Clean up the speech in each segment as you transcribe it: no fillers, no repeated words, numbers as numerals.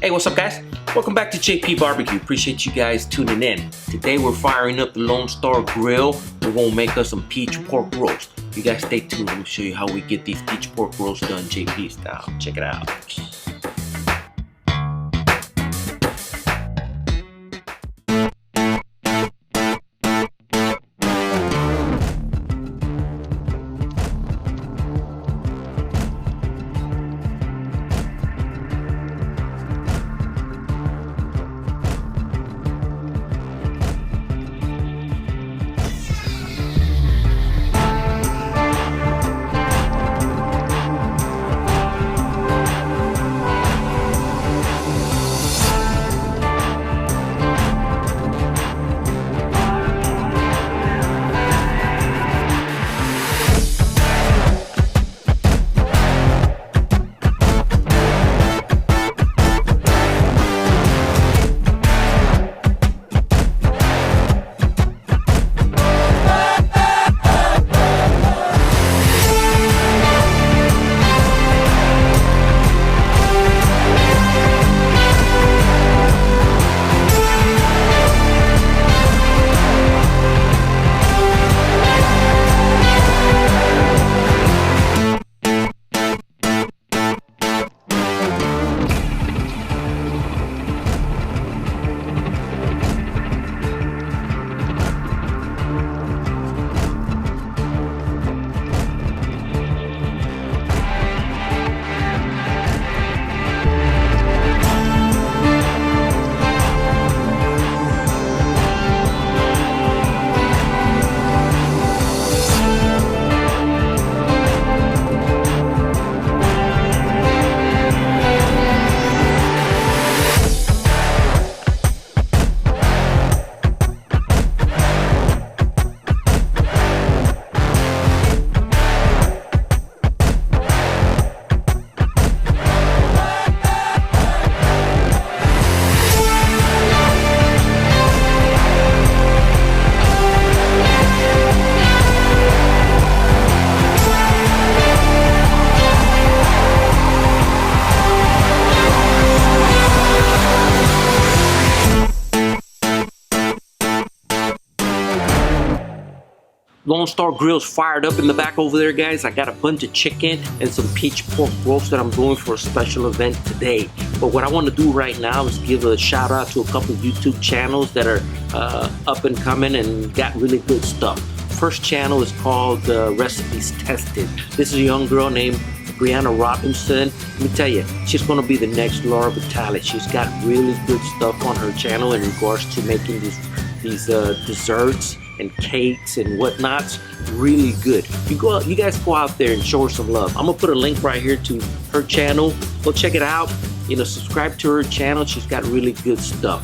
Hey, what's up guys? Welcome back to J.P.BBQ. Appreciate you guys tuning in. Today we're firing up the LoneStar Grill. We're gonna make us some peach pork roast. You guys stay tuned. Let me show you how we get these peach pork roasts done JP style. Check it out. LoneStar Grillz fired up in the back over there, guys. I got a bunch of chicken and some peach pork roast that I'm doing for a special event today. But what I want to do right now is give a shout out to a couple of YouTube channels that are up and coming and got really good stuff. First channel is called Recipes Tested. This is a young girl named Brianna Robinson. Let me tell you, she's going to be the next Laura Vitale. She's got really good stuff on her channel in regards to making these desserts and cakes and whatnots. Really good. You guys go out there and show her some love. I'm gonna put a link right here to her channel. Go check it out. Subscribe to her channel. She's got really good stuff.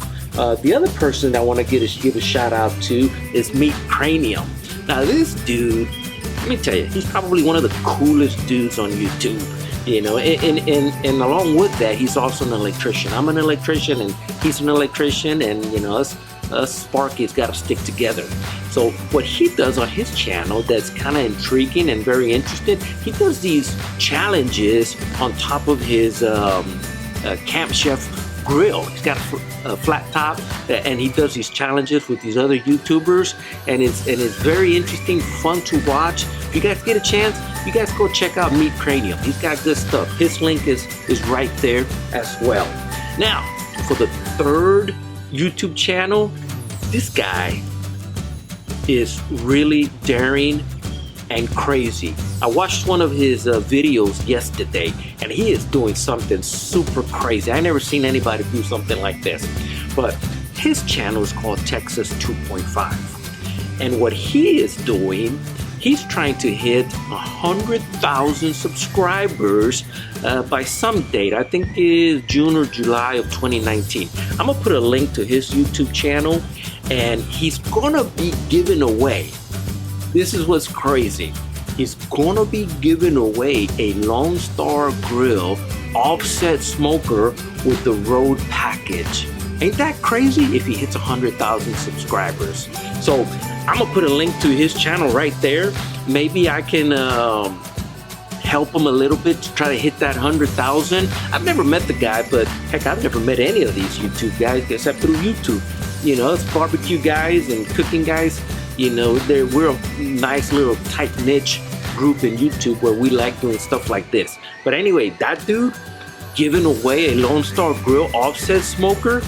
The other person I want to give a shout out to is Meat Cranium. Now this dude, let me tell you, he's probably one of the coolest dudes on YouTube. And along with that, he's also an electrician. I'm an electrician and he's an electrician, and us Sparky's got to stick together. So what he does on his channel that's kind of intriguing and very interesting, he does these challenges on top of his Camp Chef grill. He's got a flat top, and he does these challenges with these other YouTubers, and it's very interesting, fun to watch. If you guys get a chance, you guys go check out Meat Cranium. He's got good stuff. His link is right there as well. Now, for the third YouTube channel, this guy is really daring and crazy. I watched one of his videos yesterday, and he is doing something super crazy. I never seen anybody do something like this. But his channel is called Texas 2.5, and what he is doing, he's trying to hit 100,000 subscribers by some date. I think it is June or July of 2019. I'm gonna put a link to his YouTube channel, and he's gonna be giving away, this is what's crazy, he's gonna be giving away a LoneStar Grill offset smoker with the Road package. Ain't that crazy if he hits 100,000 subscribers? So I'm gonna put a link to his channel right there. Maybe I can help him a little bit to try to hit that 100,000. I've never met the guy, but heck, I've never met any of these YouTube guys except through YouTube. You know, it's barbecue guys and cooking guys. You know, we're a nice little tight niche group in YouTube where we like doing stuff like this. But anyway, that dude giving away a LoneStar Grillz offset smoker.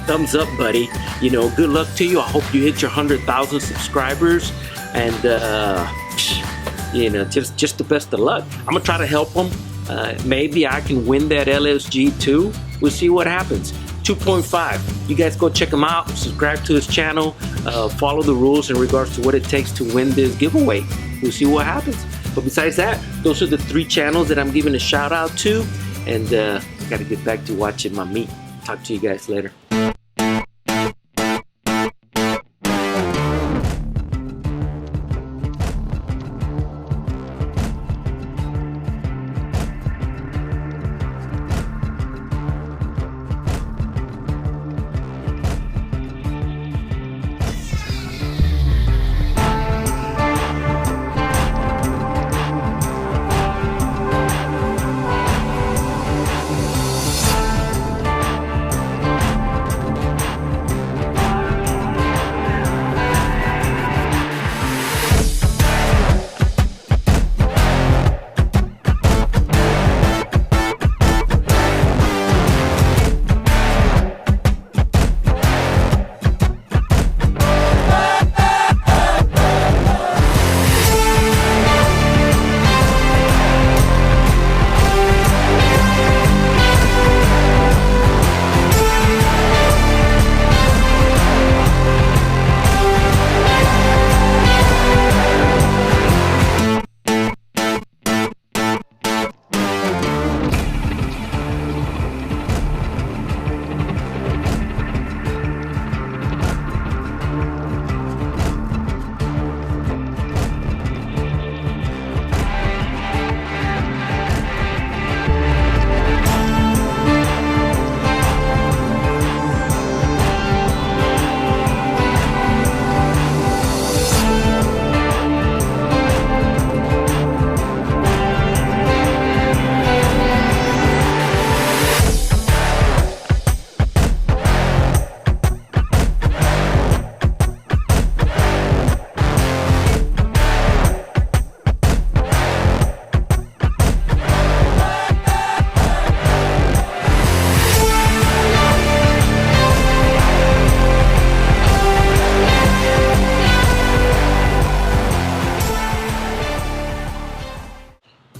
Thumbs up, buddy. You know, good luck to you. I hope you hit your 100,000 subscribers, and you know, just the best of luck. I'm gonna try to help him. Maybe I can win that LSG too. We'll see what happens. 2.5. You guys go check him out. Subscribe to his channel. Follow the rules in regards to what it takes to win this giveaway. We'll see what happens. But besides that, those are the 3 channels that I'm giving a shout out to. And gotta get back to watching my meat. Talk to you guys later.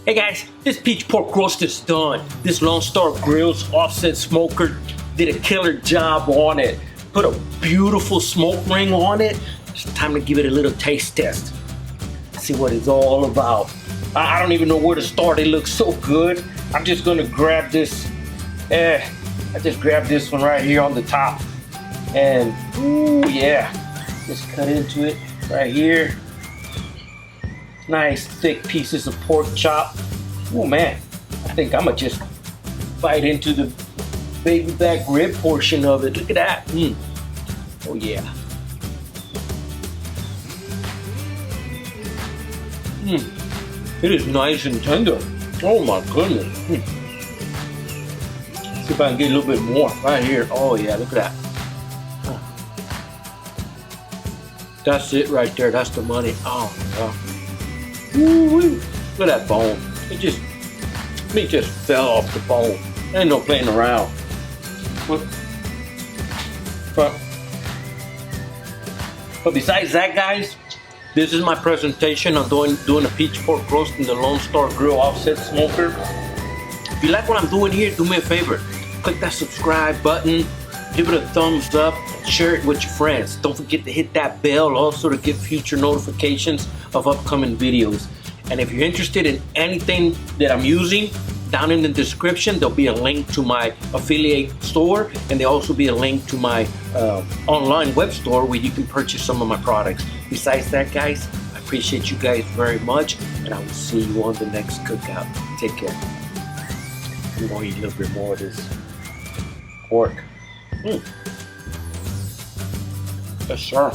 Hey guys, this peach pork roast is done. This LoneStar Grillz offset smoker did a killer job on it. Put a beautiful smoke ring on it. It's time to give it a little taste test. See what it's all about. I don't even know where to start. It looks so good. I'm just gonna grab this. I just grabbed this one right here on the top. And ooh yeah, just cut into it right here. Nice thick pieces of pork chop. Oh man, I think I'm gonna just bite into the baby back rib portion of it. Look at that. Oh yeah. It is nice and tender. Oh my goodness. See if I can get a little bit more right here. Oh yeah, look at that. That's it right there. That's the money. Oh my God. Woo-wee. Look at that bone. It just fell off the bone. Ain't no playing around. But besides that, guys, this is my presentation on doing a peach pork roast in the LoneStar Grillz offset smoker. If you like what I'm doing here, do me a favor. Click that subscribe button. Give it a thumbs up. Share it with your friends. Don't forget to hit that bell also to get future notifications of upcoming videos. And if you're interested in anything that I'm using, down in the description there'll be a link to my affiliate store, and there'll also be a link to my online web store where you can purchase some of my products. Besides that, guys, I appreciate you guys very much, and I will see you on the next cookout. Take care. I'm going to eat a little bit more of this pork. Yes, sir.